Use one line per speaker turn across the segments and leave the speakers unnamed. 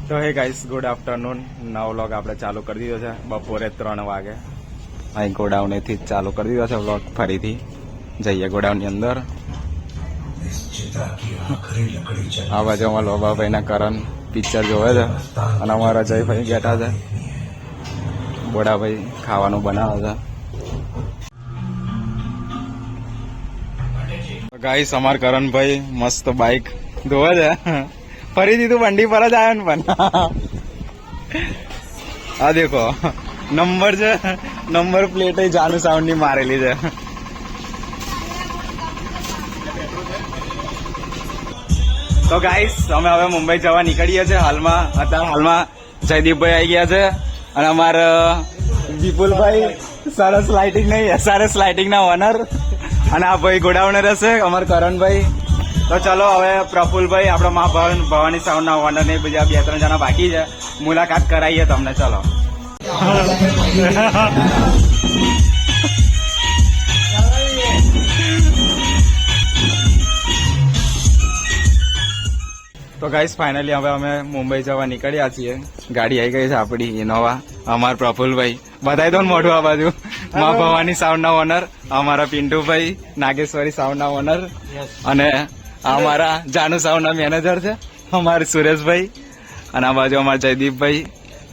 તો હે guys, good afternoon. નવો વ્લોગ આપણે ચાલુ કરી દીધો છે બપોરે 3 વાગે. અહીં ગોડાઉનેથી જ ચાલુ કરી દીધો છે વ્લોગ. ફરીથી જઈએ ગોડાઉનની અંદર. આ બાજુ અમારા લોબાભાઈના કરણ પિક્ચર જોવે છે અને અમારા જયભાઈ બેઠા છે. બોડાભાઈ ખાવાનું બનાવે છે. ગાઈસ, અમાર કરણભાઈ મસ્ત બાઇક ધોવે છે. ફરીથી તું બંડી પર જ આવ્યો ને પણ. આ દેખો નંબર છે, નંબર પ્લેટ જાનુ સાઉન્ડ ની મારેલી છે. તો ગાઈસ, અમે હવે મુંબઈ જવા નીકળીએ છીએ. હાલમાં જયદીપભાઈ આવી ગયા છે અને અમારા વિપુલભાઈ સરસ લાઇટિંગ ના ઓનર, અને આ ભાઈ ગોડાઉનર હશે અમારા કરણભાઈ. તો ચલો હવે પ્રફુલભાઈ, આપણા મા ભવાની સાઉન્ડ ના ઓનર ને બીજા 2-3 જણા બાકી છે, મુલાકાત કરાવીએ તમને. ચલો. તો ગાઈસ, ફાઇનલી હવે અમે મુંબઈ જવા નીકળ્યા છીએ. ગાડી આવી ગઈ છે આપણી ઇનોવા. અમારા પ્રફુલભાઈ બધાય તો મોઢું આ બાજુ. મા ભવાની સાઉન્ડ ના ઓનર અમારા પિન્ટુભાઈ, નાગેશ્વરી સાઉન્ડ ના ઓનર, અને અમારા જાનુ સાઉન્ડ ના મેનેજર છે અમારે સુરેશભાઈ, અને આ બાજુ અમારા જયદીપભાઈ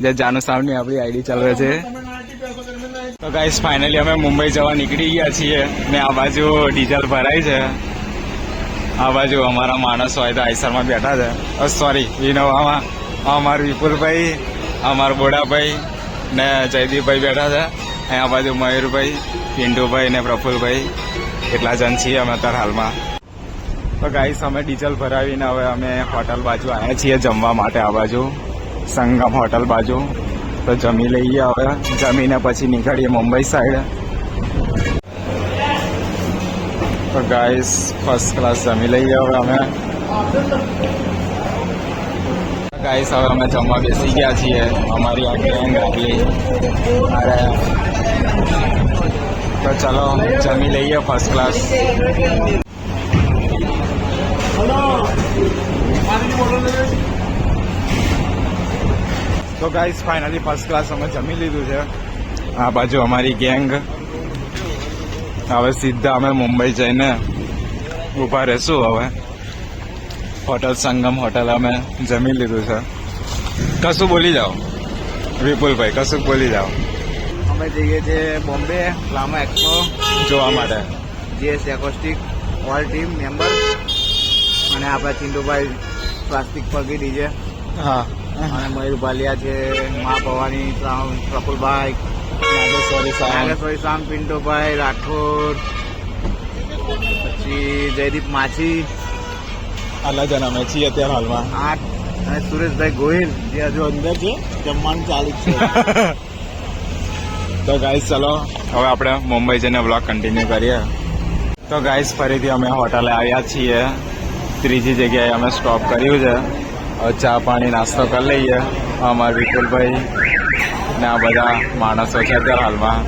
જે જાનુ સાઉન્ડ ની આપણી આઈડી ચાલવે છે. તો ગાઈસ, ફાઇનલી અમે મુંબઈ જવા નીકળી ગયા છીએ ને આ બાજુ ડીઝલ ભરાય છે. આ બાજુ અમારા માણસો હોય તો આઈસરમાં બેઠા છે. સોરી, ઇનોવામાં અમારા વિપુલભાઈ, અમારા બોડાભાઈ ને જયદીપભાઈ બેઠા છે. અહીંયા બાજુ મયુરભાઈ, પિન્ટુભાઈ ને પ્રફુલભાઈ, એટલા જણ છીએ અમે અત્યારે હાલમાં. તો ગાઈસ, અમે ડીઝલ ભરાવીને હવે અમે હોટલ બાજુ આવ્યા છીએ જમવા માટે. આ બાજુ સંગમ હોટલ બાજુ. તો જમી લઈએ હવે. જમીને પછી નીકળીએ મુંબઈ સાઈડ. તો ગાઈસ, ફર્સ્ટ ક્લાસ જમી લઈએ હવે અમે. ગાઈસ, હવે અમે જમવા બેસી ગયા છીએ. અમારી આ ગેંગ આટલી. અરે તો ચલો જમી લઈએ ફર્સ્ટ ક્લાસ. તો ગાઈસ, ફાઇનલી ફર્સ્ટ ક્લાસ અમે જમી લીધું છે. આ બાજુ અમારી ગેંગ. હવે સીધા અમે મુંબઈ જઈને ઊભા રહેશું. હવે હોટલ સંગમ હોટલ અમે જમી લીધું છે. કશું બોલી જાઓ વિપુલભાઈ, કશું બોલી જાઓ.
અમે જઈએ છીએ બોમ્બે લામા એક્સપો
જોવા માટે.
GS acoustic all team member, અને આપણા ચિંટુભાઈ સ્વાસ્તિક પગી ડીજે,
હા,
અને મયુર બાલિયા છે, મા ભવાની પ્રફુલભાઈ, નાગેશ્વરી સામ, પિન્ટુભાઈ રાઠોડ, પછી જયદીપ માછી,
આટલા જણ અમે છીએ અત્યારે હાલમાં.
અને સુરેશભાઈ ગોહિલ જે હજુ અંદર છે, જમવાનું ચાલુ જ છે.
તો ગાઈસ, ચલો હવે આપણે મુંબઈ જઈને વ્લોગ કન્ટિન્યુ કરીએ. તો ગાઈસ, ફરીથી અમે હોટલે આવ્યા છીએ. ત્રીજી જગ્યાએ અમે સ્ટોપ કર્યું છે. હવે ચા પાણી નાસ્તો કરી લઈએ. અમારા વિપુલભાઈ ને આ બધા માણસો છે અત્યારે હાલમાં.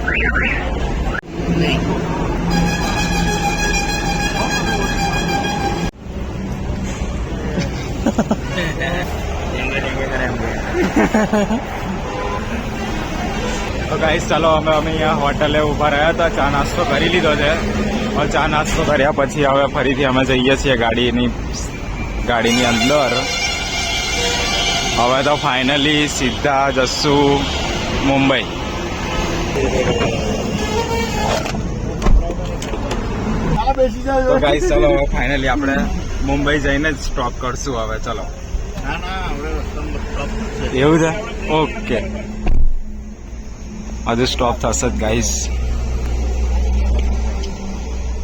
તો ગાઈસ, ચાલો અમે અહીંયા હોટલે ઊભા રહ્યા હતા. ચા નાસ્તો કરી લીધો છે. હવે ચા નાસ્તો કર્યા પછી હવે ફરીથી અમે જઈએ છીએ ગાડીની અંદર. હવે તો ફાઇનલી સીધા જશું મુંબઈ. તો ગાઈસ, ચલો હવે ફાઇનલી આપણે મુંબઈ જઈને જ સ્ટોપ કરશું. હવે ચલો. એવું છે? ઓકે, હજુ સ્ટોપ થશે જ ગાઈસ.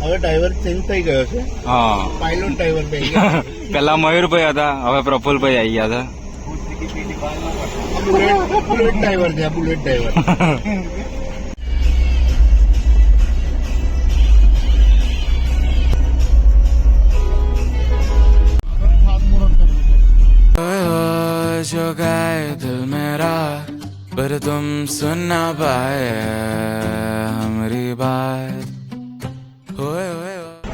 હવે ડ્રાઈવર ચેન્જ થઈ ગયો છે.
હા,
પાયલોટ ડ્રાઈવર થઈ ગયા.
પેલા મયુરભાઈ હતા, હવે પ્રફુલભાઈ આવી ગયા હતા.
બુલેટ ડ્રાઈવર છે, બુલેટ ડ્રાઈવર.
जो गाए दिल मेरा पर तुम सुन ना पाए हमारी बात.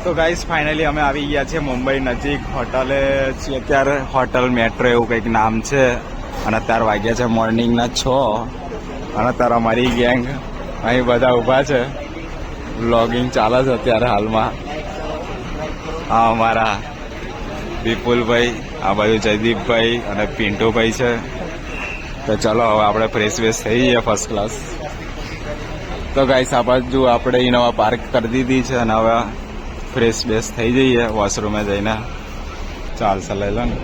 તો ગાઈસ, ફાઇનલી અમે આવી ગયા છીએ મુંબઈ નજીક. હોટલે છીએ અત્યારે. હોટલ મેટ્રો એવું કંઈક નામ છે. અને અત્યારે વાગ્યા છે મોર્નિંગના 6 અને અત્યારે અમારી ગેંગ અહીં બધા ઊભા છે. વ્લોગિંગ ચાલે છે અત્યારે હાલમાં. આ અમારા વિપુલભાઈ, આ બાજુ જયદીપભાઈ અને પિન્ટુભાઈ છે. તો ચલો હવે આપણે ફ્રેશ વેશ થઈ જઈએ ફર્સ્ટ ક્લાસ. તો ગાઈસ આ બાજુ આપણે ઇનોવા પાર્ક કરી દીધી છે અને હવે ફ્રેશ બેશ થઈ જઈએ વોશરૂમે જઈને. ચાલશે લઈ લો ને.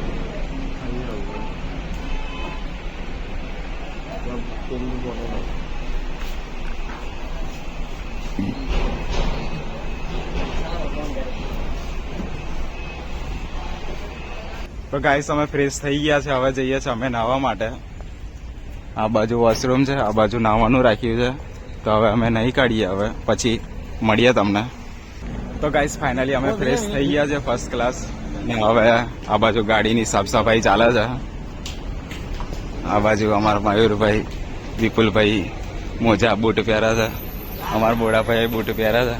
તો ગાઈસ અમે ફ્રેશ થઈ ગયા છે. હવે જઈએ છીએ અમે નાહવા માટે. આ બાજુ વોશરૂમ છે, આ બાજુ નાહવાનું રાખ્યું છે. તો હવે અમે નહીં કાઢીએ, હવે પછી મળીએ તમને. તો ગાઈસ ફાઇનલી અમે ફ્રેશ થઈ ગયા છે ફર્સ્ટ ક્લાસ. ને હવે આ બાજુ ગાડીની સાફ સફાઈ ચાલે છે. આ બાજુ અમારા મયુરભાઈ, વિપુલભાઈ મોજા બૂટ પહેર્યા છે. અમારા બોડાભાઈ બૂટ પહેર્યા છે.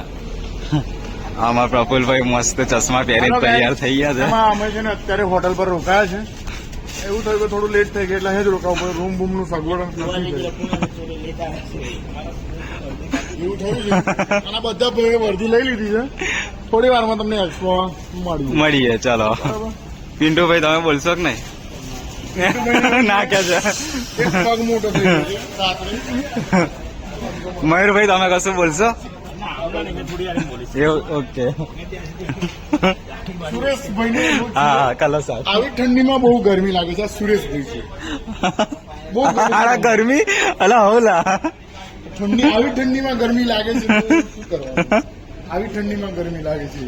આમાં પ્રફુલભાઈ મસ્ત ચશ્મા પહેરીને તૈયાર થઈ ગયા છે.
અમે છે ને અત્યારે હોટલ પર રોકાયા છે. એવું થયું કે થોડું લેટ થઈ ગયું એટલે જ રોકાવું પડે. રૂમ બૂમ નું સગવડ એવું થયું છે. અને બધા ભાઈએ વર્દી લઈ લીધી છે. થોડી વારમાં તમને એક્સપો
મળીએ. ચાલો પિન્ટુભાઈ તમે બોલશો કે નહીં? ના કે છે
એક પગ મોટો થઈ ગયો છે રાત્રે.
મયુરભાઈ તમે કશું બોલશો? એવું ઓકે.
સુરેશભાઈ
હા કલો સાહેબ.
આવી ઠંડીમાં બહુ ગરમી લાગે છે. આ સુરેશભાઈ છે બહુ
ગરમી અલા હોલા
ઠંડી. આવી ઠંડીમાં ગરમી લાગે છે તો શું કરવાનું? આવી ઠંડીમાં ગરમી લાગે છે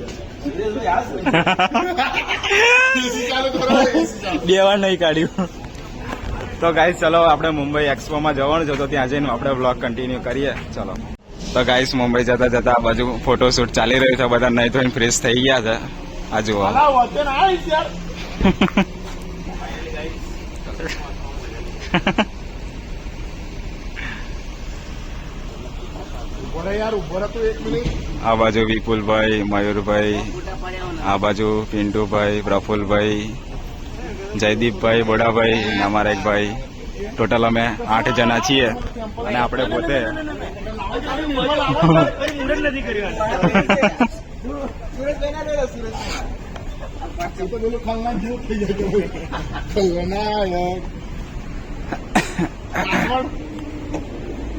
એસી ચાલુ કરો, એસી ચાલુ.
બે વાર નહીં કાઢ્યું. તો ગાઈસ ચલો આપણે મુંબઈ એક્સપોમાં જવાનું છે તો ત્યાં જઈને આપણે બ્લોગ કન્ટિન્યુ કરીએ. ચલો. તો ગાઈસ મુંબઈ જતા જતા આ બાજુ ફોટોશૂટ ચાલી રહ્યું છે. બધા નહીં ધોઈને ફ્રેશ થઈ ગયા છે. આ જુઓ.
અલા, વતન આવીશ યાર. ઉભો રહે યાર, ઉભો રહે તો એક મિનિટ.
આ બાજુ વિપુલભાઈ, મયુરભાઈ, આ બાજુ પિન્ટુભાઈ, પ્રફુલભાઈ, જયદીપભાઈ, બોડાભાઈ અને અમારા એક ભાઈ. ટોટલ અમે 8 જણા છીએ અને આપણે પોતે
તો પેલું ખલનાયક જેવું થઈ જાય છે ભાઈ. ખલનાયક.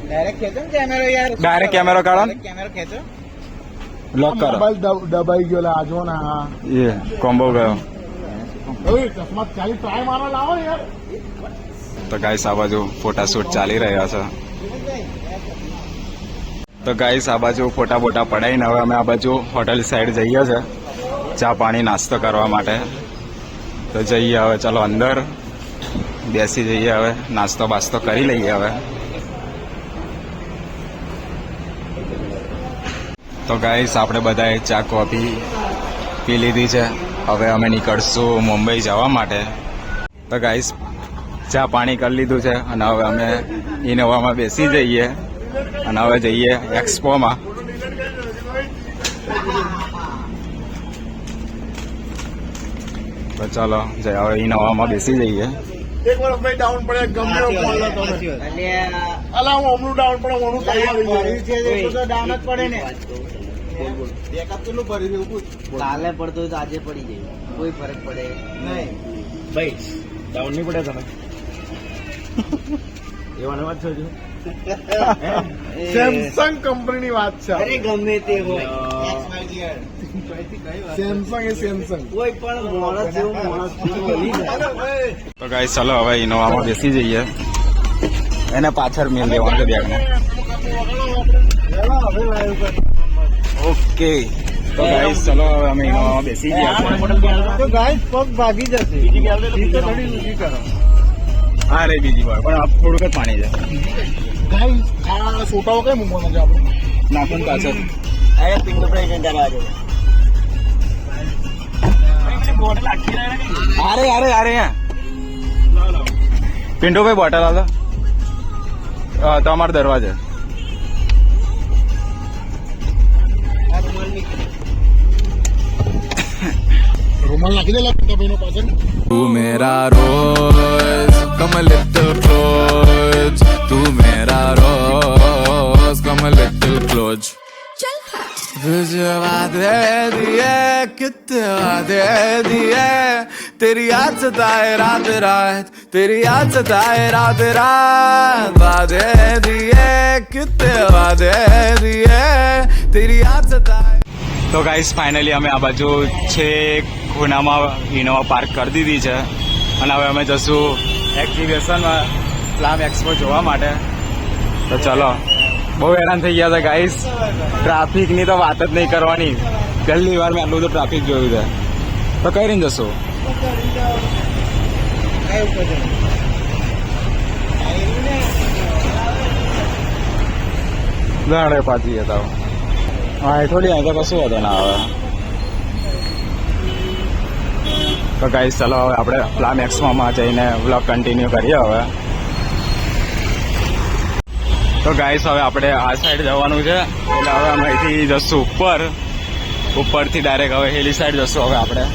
ડાયરેક્ટ ખેંચો ને કેમેરો યાર.
ડાયરેક્ટ કેમેરો કાઢો ને.
કેમેરો ખેંચો.
લોક કરો.
મોબાઈલ દબાઈ ગયો લા, આજો ને આ.
એ કોમ્બો ગયો.
ઓય ચશ્મા ચાલી ટ્રાય મારવા લાવો ને યાર.
તો ગાઈસ આ બાજુ ફોટાશૂટ ચાલી રહ્યા છે. તો ગાઈસ આ બાજુ ફોટા બોટા પડાવીને હવે અમે આ બાજુ હોટલ સાઈડ જઈએ છે ચા પાણી નાસ્તો કરવા માટે. તો જઈએ હવે ચલો અંદર બેસી જઈએ. હવે નાસ્તો બાસ્તો કરી લઈએ. હવે તો ગાઈસ આપણે બધાએ ચા કોફી પી લીધી છે. હવે અમે નીકળશું મુંબઈ જવા માટે. તો ગાઈસ ચા પાણી કરી લીધું છે અને હવે અમે ઇનોવામાં બેસી જઈએ અને હવે જઈએ એક્સપોમાં. તો ચાલો હવે ઇનોવામાં બેસી જઈએ.
એક વાર ભાઈ ડાઉન પડે ગમે એવો ફોન લો તમે. અલા હું હમણાં ડાઉન પડે ઓનું તૈયાર
ડાઉન જ પડે ને.
ભરી દેવું પૂછ.
કાલે પડતો હોય તો આજે પડી જાય, કોઈ ફરક પડે નહીં.
ભાઈ ડાઉન નહીં પડે તમે એવાની વાત છે. સેમસંગ કંપનીની વાત છે.
અરે ગમે તે હોય,
સેમસંગ એ સેમસંગ.
કોઈ પણ માણસ જેવું માણસ બની જાય.
તો ગાઈસ ચાલો હવે ઇનોવામાં બેસી જઈએ. એને પાછળ મેલ દેવાનું છે બેગમાં. ઓકે તો ગાઈસ ચલો હવે અમે ઇનોવામાં બેસી ગયા છે.
તો ગાઈસ પગ ભાગી જશે. બીજી થોડી ઊંચી કરો.
હા રે બીજી વાર પણ આ થોડુંક જ પાણી છે.
ગાઈસ આ છોટાઓ કઈ મૂકવાના છે આપણે?
નાખું પાછળ.
અરે પિન્ટુ ભાઈ ને દરવાજો.
અરે અરે અરે પિન્ટુભાઈ બોટલ હાલો. તમારો દરવાજો.
રૂમાલ નાખી દે પિન્ટુ ભાઈ નો પાછળ.
तू मेरा रोज कमल वादे दिए तेरी याद सताए रात रात तेरी याद सताए रात रात वादे दिए कितने वादे दिए तेरी याद सताए
તો ગાઈસ ફાઇનલી અમે આ બાજુ છે ખૂણામાં ઇનોવા પાર્ક કરી દીધી છે અને હવે અમે જશું એક્ઝિબિશનમાં પ્લામ એક્સપો જોવા માટે. તો ચલો, બહુ હેરાન થઈ ગયા હતા ગાઈસ. ટ્રાફિકની તો વાત જ નહીં કરવાની. પહેલી વાર મેં આટલું બધું ટ્રાફિક જોયું છે. તો કઈ રહીને જશું? ગાડે પાછી હતા. હા, એ થોડી અહીં તો કશું હતું ના આવે. તો ગાઈસ ચલો હવે આપણે પ્લામ એક્સપોમાં જઈને વ્લોગ કન્ટિન્યુ કરીએ હવે. તો ગાઈસ હવે આપણે આ સાઈડ જવાનું છે એટલે હવે અમે અહીંથી જશું ઉપરથી ડાયરેક્ટ હવે હિલી સાઈડ જશું હવે આપણે.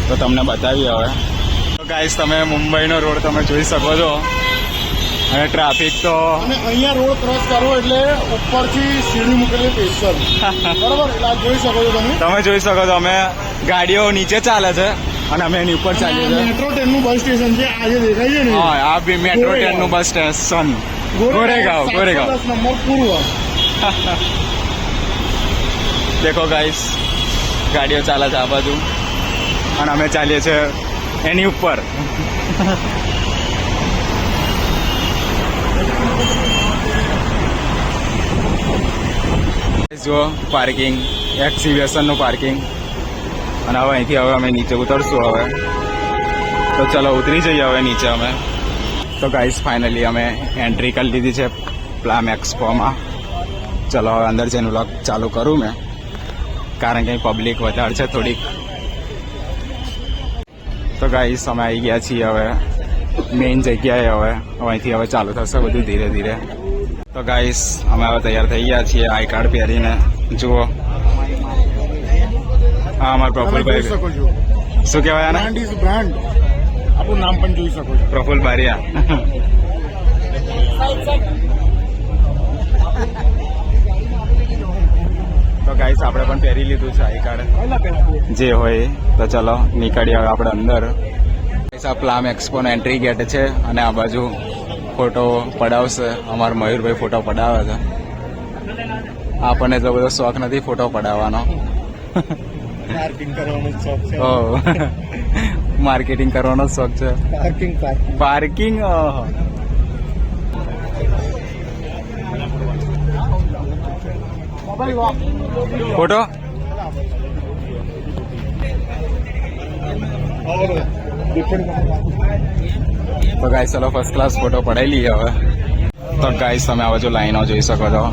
તો તમને બતાવીએ હવે. તો ગાઈસ તમે મુંબઈનો રોડ તમે જોઈ શકો છો અને ટ્રાફિક તો
અને અહીંયા રોડ ક્રોસ કરવો એટલે ઉપરથી સીડી મૂકેલી સ્પેશિયલ બરોબર, એટલે આ જોઈ શકો છો
તમે જોઈ શકો છો. અમે ગાડીઓ નીચે ચાલે છે અને અમે એની ઉપર ચાલીએ છીએ.
મેટ્રો ટ્રેન નું બસ સ્ટેશન છે આજે દેખાય છે ને.
હા, આ બી મેટ્રો ટ્રેનનું બસ સ્ટેશન ગોરેગાંવ.
710 નંબર પૂર્વ.
દેખો ગાઈસ, ગાડીઓ ચાલે છે આ બાજુ અને અમે ચાલીએ છીએ એની ઉપર. જો પાર્કિંગ, એક્ઝિબિશનનું પાર્કિંગ. અને હવે અહીંથી હવે અમે નીચે ઉતરશું હવે. તો ચલો ઉતરી જઈએ હવે નીચે અમે. તો ગાઈસ ફાઇનલી અમે એન્ટ્રી કરી લીધી છે પ્લામ એક્સપોમાં. ચલો હવે અંદર જઈને વ્લોગ ચાલુ કરું મેં, કારણ કે પબ્લિક વધારે છે થોડીક. તો ગાઈસ અમે આવી ગયા છીએ હવે મેઇન જગ્યાએ. હવે અહીંથી હવે ચાલુ થશે બધું ધીરે ધીરે. તો ગાઈસ અમે હવે તૈયાર થઈ ગયા છીએ આઈ કાર્ડ પહેરીને. જુઓ, હા અમારા પ્રફુલભાઈ.
શકો છો
શું કહેવાય આને?
Brand is brand. આપણું નામ પણ જોઈ શકો છો.
પ્રફુલ બારિયા. તો ગાઈસ આપણે પણ પહેરી લીધું છે આઈ કાર્ડ જે હોય. તો ચલો નીકળીએ હવે આપણે અંદર. ગાઈસ આ પ્લામ એક્સપોનો એન્ટ્રી ગેટ છે અને આ બાજુ ફોટો પડાવશે અમારા મયુરભાઈ. ફોટો પડાવે છે. આપણને તો બધો શોખ નથી ફોટો પડાવવાનો.
પાર્કિંગ કરવાનો શોખ છે.
ઓહ, માર્કેટિંગ કરવાનો શોખ છે. પાર્કિંગ. ફોટો તો ગાઈસ ચલો ફર્સ્ટ ક્લાસ ફોટો પડાવી લઈએ હવે. તો ગાઈસ તમે આ બાજુ લાઈનો જોઈ શકો છો.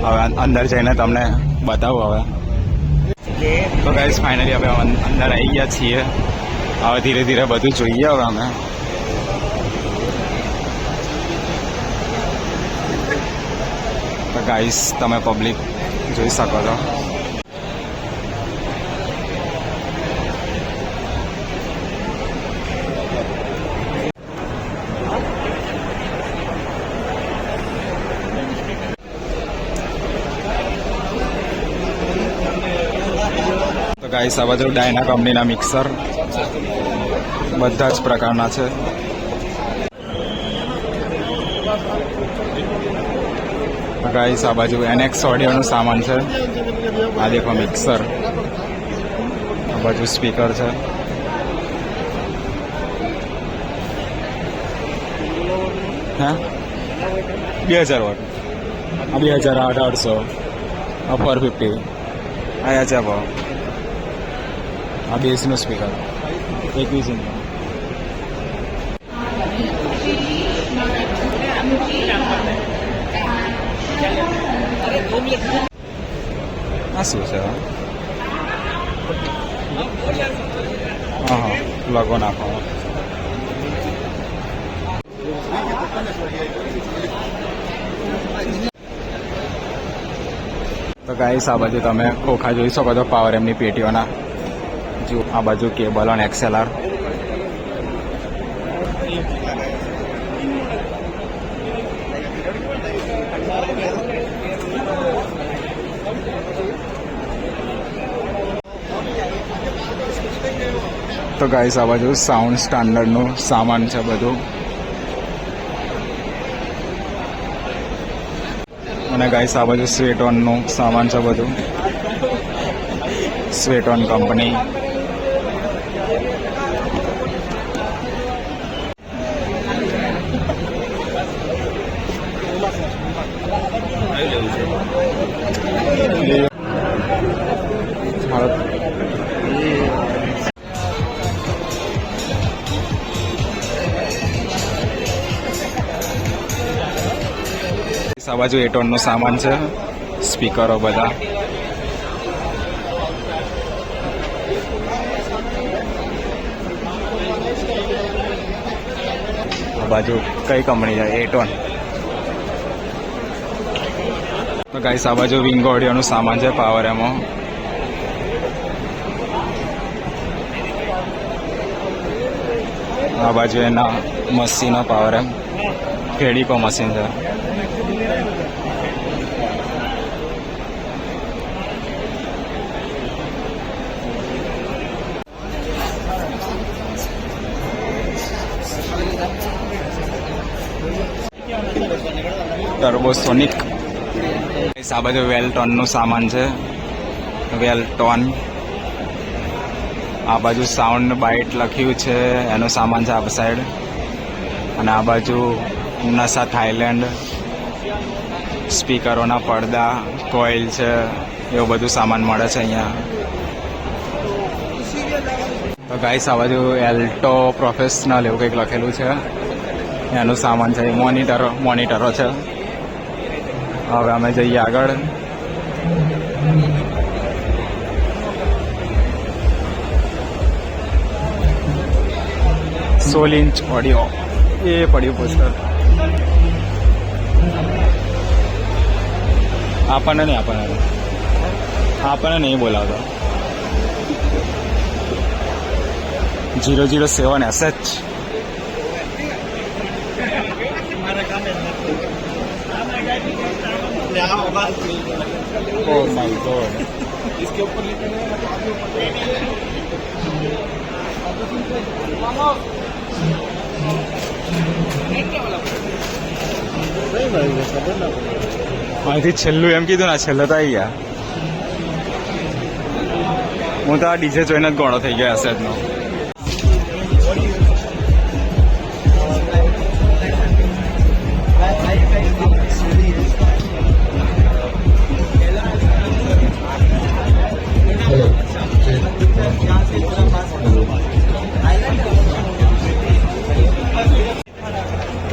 હવે અંદર જઈને તમને બતાવું હવે. તો ગાઈસ ફાઇનલી હવે અંદર આવી ગયા છીએ. હવે ધીરે ધીરે બધું જોઈએ હવે અમે. તો ગાઈસ તમે પબ્લિક જોઈ શકો છો. તો ગાઈસ આ બાજુ ડાયના કંપનીના મિક્સર બધા જ પ્રકારના છે. ગાઈસ આ બાજુ એનેક્સ ઓડિયોનું સામાન છે. આ દેખો મિક્સર. આ બાજુ સ્પીકર છે. હા 2000 વોટ. આ 2800. આ 450. આયા છે ભાવ. આ બેસનું સ્પીકર 21 ઇંચ. આ શું છે? હા, લગો નાખો. તો ગાઈસ આ બાજુ તમે ખોખા જોઈ શકો છો પાવર એમની પેટીઓના. જો આ બાજુ કેબલ અને XLR. તો ગાઈસ આ બાજુ સાઉન્ડ સ્ટાન્ડર્ડનું સામાન છે બધું. અને ગાઈસ આ બાજુ સ્વેટોનનું સામાન છે બધું. સ્વેટોન કંપની. આ બાજુ એટોનનો સામાન છે, સ્પીકરો બધા. આ બાજુ કઈ કંપની છે? એટોન. તો ગાઈસ આ બાજુ વિંગ ઓડિયોનું સામાન છે, પાવર એમાં. આ બાજુ એના મશીનો પાવર એમ ફેડીકો મશીન છે. ટર્બોસોનિક. આ બાજુ વેલટોનનું સામાન છે, વેલટોન. આ બાજુ સાઉન્ડ બાઇટ લખ્યું છે એનું સામાન છે આ સાઈડ. અને આ બાજુ નસા થાઈલેન્ડ, સ્પીકરોના પડદા, કોઇલ છે, એવું બધું સામાન મળે છે અહીંયા. તો ગાઈસ આ બાજુ એલ્ટો પ્રોફેશનલ એવું કંઈક લખેલું છે, એનું સામાન છે. મોનિટરો છે. હવે અમે જઈએ આગળ. સોલિંચ ઓડિયો એ પડ્યું પોસ્ટર. આપણને નહીં બોલાવતો. 007 SH. Oh my God. इसके ऊपर અહીંથી છેલ્લું એમ કીધું ને, છેલ્લે તો આવી ગયા. હું તો આ ડીજે જોઈને જ ગોળો થઈ ગયો હશે નો.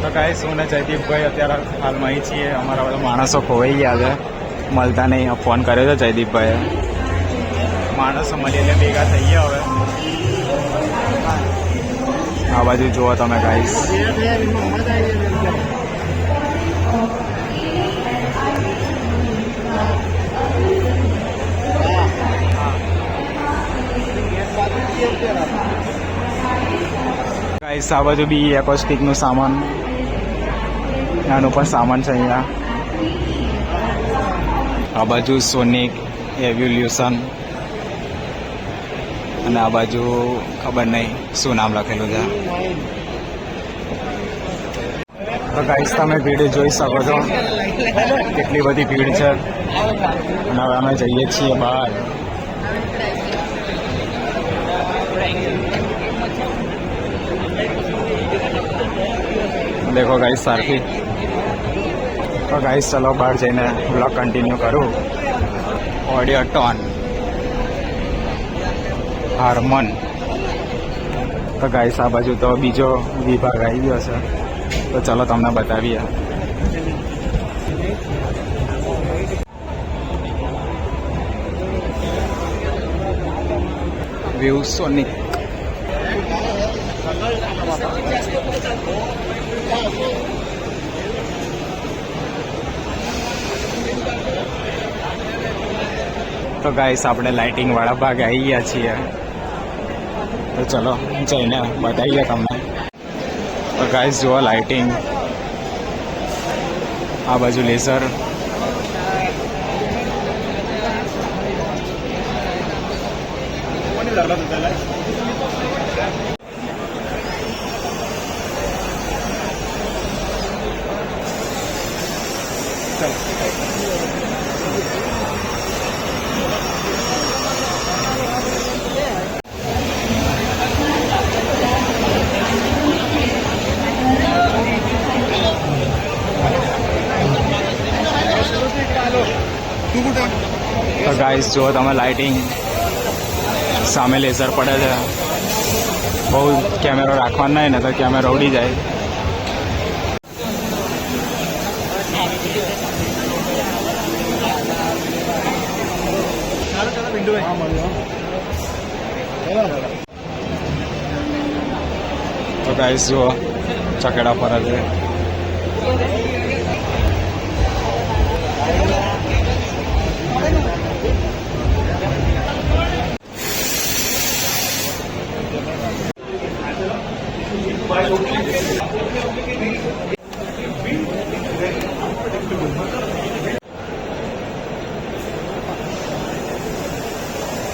તો ગાઈસ હું ને જયદીપભાઈ અત્યારે હાલમાં અહીં છીએ. અમારા બધા માણસો ખોવાઈ ગયા છે, મળતા નહીં. ફોન કર્યો છે જયદીપભાઈએ. માણસો મળી એટલે ભેગા થઈ ગયા હવે. આ બાજુ જુઓ તમે ગાઈસ. ગાઈસ આ બાજુ બી એકોસ્ટિકનું સામાન, એનું પણ સામાન છે અહીંયા. આ બાજુ સોનિક એવોલ્યુશન. અને આ બાજુ ખબર નહીં શું નામ લખેલું છે. તો ગાઈસ તમે ભીડ જોઈ શકો છો, કેટલી બધી ભીડ છે. અને હવે અમે જઈએ છીએ બહાર. દેખો ગાઈસ સારથી. તો ગાઈસ ચલો બહાર જઈને બ્લોગ કન્ટિન્યુ કરું. Audio tone, Harman. તો ગાઈસ આ બાજુ તો બીજો વિભાગ આવી ગયો છે, તો ચલો તમને બતાવીએ. View sonic. તો ગાઈસ આપણે લાઇટિંગ વાળા ભાગે આવી ગયા છીએ, તો ચલો જઈને બતાવીએ તમને. તો ગાઈસ જુઓ લાઇટિંગ, આ બાજુ લેઝર. તો ગાઈસ જુઓ તમે લાઇટિંગ સામે લેઝર પડે છે. બહુ કેમેરો રાખવાનો નહીં ને તો કેમેરો ઉડી જાય. તો ગાઈસ જુઓ ચકેડા ફરે છે.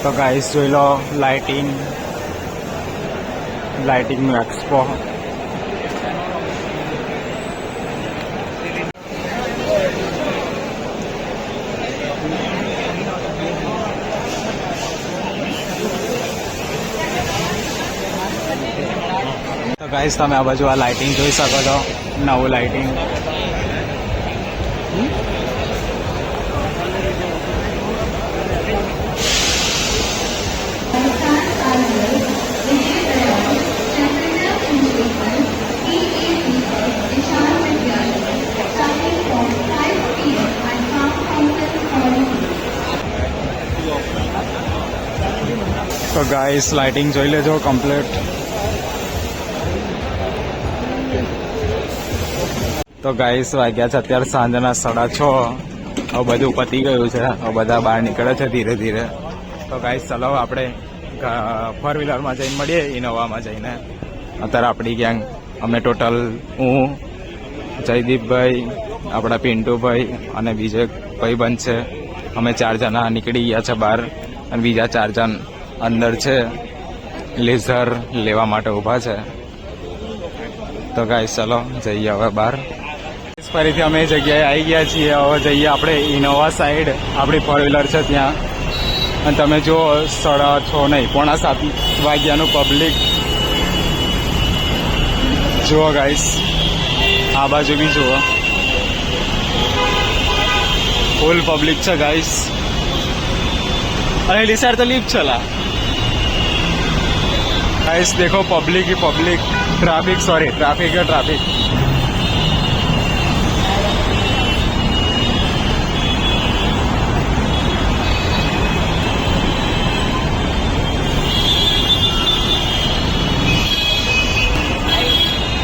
તો ગાઈસ જોઈ લો લાઇટિંગનું એક્સપો. તો ગાઈસ તમે આ બાજુ આ લાઇટિંગ જોઈ શકો છો, નવું લાઇટિંગ. તો ગાઈસ લાઇટિંગ જોઈ લેજો કમ્પ્લીટ. તો ગાઈસ વાગ્યા છે અત્યારે સાંજના 6:30. હવે બધું પતી ગયું છે. હવે બધા બહાર નીકળે છે ધીરે ધીરે. તો ગાઈસ ચલો આપણે ફોર વ્હીલરમાં જઈને મળીએ ઇનોવામાં જઈને. અત્યારે આપણી ગેંગ અમે ટોટલ હું, જયદીપભાઈ, આપણા પિન્ટુભાઈ અને બીજો એક ભાઈબંધ છે. અમે 4 જણા નીકળી ગયા છે બહાર અને બીજા 4 જણ અંદર છે, લેઝર લેવા માટે ઊભા છે. તો ગાઈસ ચલો જઈએ હવે બહાર. ફરીથી અમે એ જગ્યાએ આવી ગયા છીએ. હવે જઈએ આપણે ઇનોવા સાઈડ. આપણી ફોર વ્હીલર છે ત્યાં. અને તમે જુઓ 6:30 નહીં 6:45 વાગ્યાનું પબ્લિક જુઓ ગાઈસ. આ બાજુ બી જુઓ, ફૂલ પબ્લિક છે ગાઈસ. અને એલી સાઈડ તો લીપ ચલા गाइस. देखो पब्लिक ही पब्लिक, ट्रैफिक सॉरी ट्रैफिक है ट्रैफिक.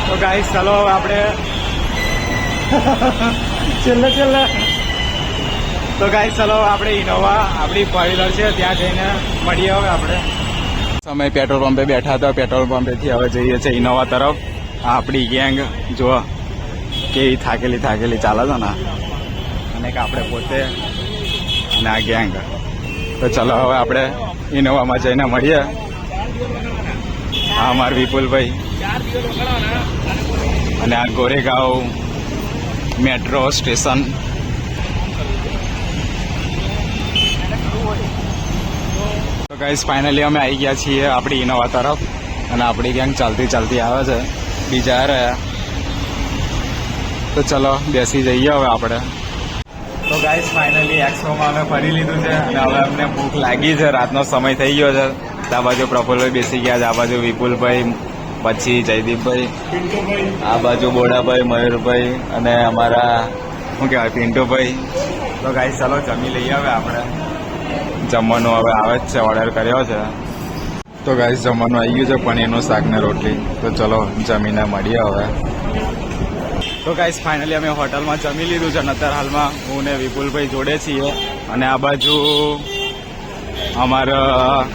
तो गाइस चलो હવે આપણે છેલ્લે તો ગાઈસ ચલો આપણે ઇનોવા આપણી ફોર વ્હીલર છે ત્યાં જઈને મળીએ. હવે આપણે અમે પેટ્રોલ પંપે બેઠા હતા. પેટ્રોલ પંપેથી હવે જઈએ છીએ ઇનોવા તરફ. આપણી ગેંગ જુઓ કેવી થાકેલી ચાલે છે ને. અને આપણે પોતે અને આ ગેંગ. તો ચલો હવે આપણે ઇનોવામાં જઈને મળીએ. આ અમારા વિપુલભાઈ અને આ ગોરેગાંવ મેટ્રો સ્ટેશન. તો ગાઈસ ફાઇનલી અમે આવી ગયા છીએ આપણી ઇનોવા તરફ. અને આપણી ગેંગ ચાલતી આવે છે, બીજા રહ્યા. તો ચલો બેસી જઈએ હવે આપણે. તો ગાઈસ ફાઇનલી એક્સપોમાં અમે ફરી લીધું છે અને હવે અમને ભૂખ લાગી છે. રાતનો સમય થઈ ગયો છે. આ બાજુ પ્રફુલભાઈ બેસી ગયા છે, આ બાજુ વિપુલભાઈ, પછી જયદીપભાઈ, આ બાજુ બોડાભાઈ, મયુરભાઈ અને અમારા શું કહેવાય પિન્ટુભાઈ. તો ગાઈસ ચલો જમી લઈએ હવે આપણે. જમવાનું હવે આવે જ છે, ઓર્ડર કર્યો છે. તો ગાઈસ જમવાનું આવી ગયું છે, પનીરનું શાક ને રોટલી. તો ચલો જમીને મળીએ હવે. તો ગાઈસ ફાઇનલી અમે હોટલમાં જમી લીધું છે. અત્યારે હાલમાં હું ને વિપુલભાઈ જોડે છીએ. અને આ બાજુ અમારા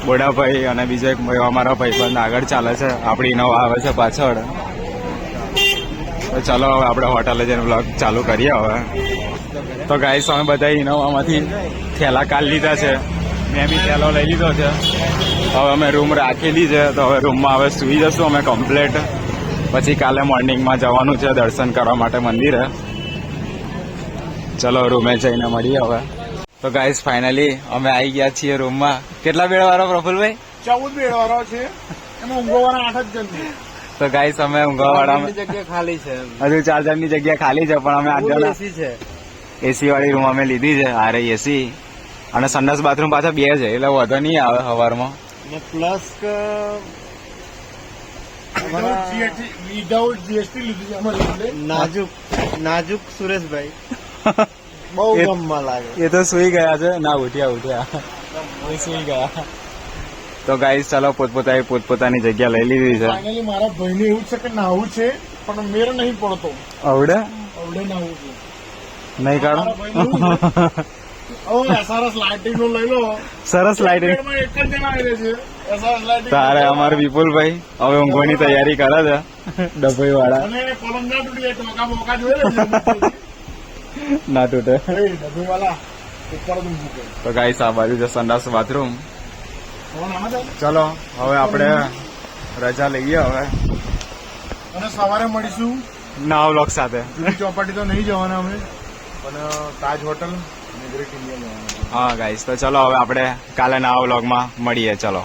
બોડાભાઈ અને બીજો એક અમારા ભાઈબંધ આગળ ચાલે છે. આપણી ઇનોવા આવે છે પાછળ. તો ચાલો હવે આપણે હોટલે જઈને બ્લોગ ચાલુ કરીએ હવે. તો ગાઈસ અમે બધા ઇનોવામાંથી થેલા કાઢી લીધા છે. મેં બી થેલો લઈ લીધો છે. હવે અમે રૂમ રાખેલી છે. તો હવે રૂમમાં હવે સૂઈ જશું અમે કમ્પ્લેટ. પછી કાલે મોર્નિંગમાં જવાનું છે દર્શન કરવા માટે મંદિરે. ચલો રૂમે જઈને મળીએ હવે. તો ગાઈસ ફાઇનલી અમે આવી ગયા છીએ રૂમમાં. કેટલા બેડ વાળો પ્રફુલભાઈ?
14 બેડ વાળો છે, એમાં ઊંઘવાના 8 જ જણ છે.
તો ગાઈસ અમે ઊંઘવાવાળા
જગ્યા ખાલી છે.
હજુ 4 જણની જગ્યા ખાલી છે, પણ અમે 8 જણા
એસી છે.
એસી વાળી રૂમ અમે લીધી છે. આ રહી એસી અને સંડાસ બાથરૂમ પાછા 2 છે, એટલે વધો નહીં આવે સવારમાં.
અને પ્લસ
વિધાઉટ જીએસટી લીધું છે અમારે એટલે.
નાજુક સુરેશભાઈ બહુ
એ-
ગમમાં લાગે.
એ તો સુઈ ગયા છે. ના ઉઠ્યા એ સુઈ ગયા. તો ગાઈસ ચાલો પોતપોતાની જગ્યા લઈ લીધી છે.
ફાઇનલી મારા ભાઈને એવું છે કે નાવું છે, પણ મેર નહીં પડતો.
આવડે
અવડે નાવું છે.
નહીં કાઢો.
મારા ભાઈને એવું છે. હવે SRS લાઇટિંગ નું લઈ લો.
સરસ લાઈટિંગ.
બેડમાં એક જ જણા આવે છે. SRS લાઇટિંગ
તારે અમારે વિપુલભાઈ હવે ઊંઘવાની તૈયારી કરે છે ડભોઈ વાળા.
અને પલંગ ના તૂટી જાય, ટોકા બોકા જોઈ લે.
ના તૂટે.
ડબ્બી વાળા ઉપર જ મૂકે.
તો ગાઈસ આ બાજુ છે સંડાસ બાથરૂમ.
ફોન આવે છે?
ચલો હવે આપણે રજા લઈએ હવે
અને સવારે મળીશું.
નવા વ્લોગ સાથે.
જૂની ચોપાટી તો નહીં જવાના અમે, પણ તાજ હોટલ અને ગ્રેટ ઇન્ડિયા જવાના.
હા ગાઈસ તો ચલો હવે આપણે કાલે નવા વ્લોગમાં મળીએ. ચલો.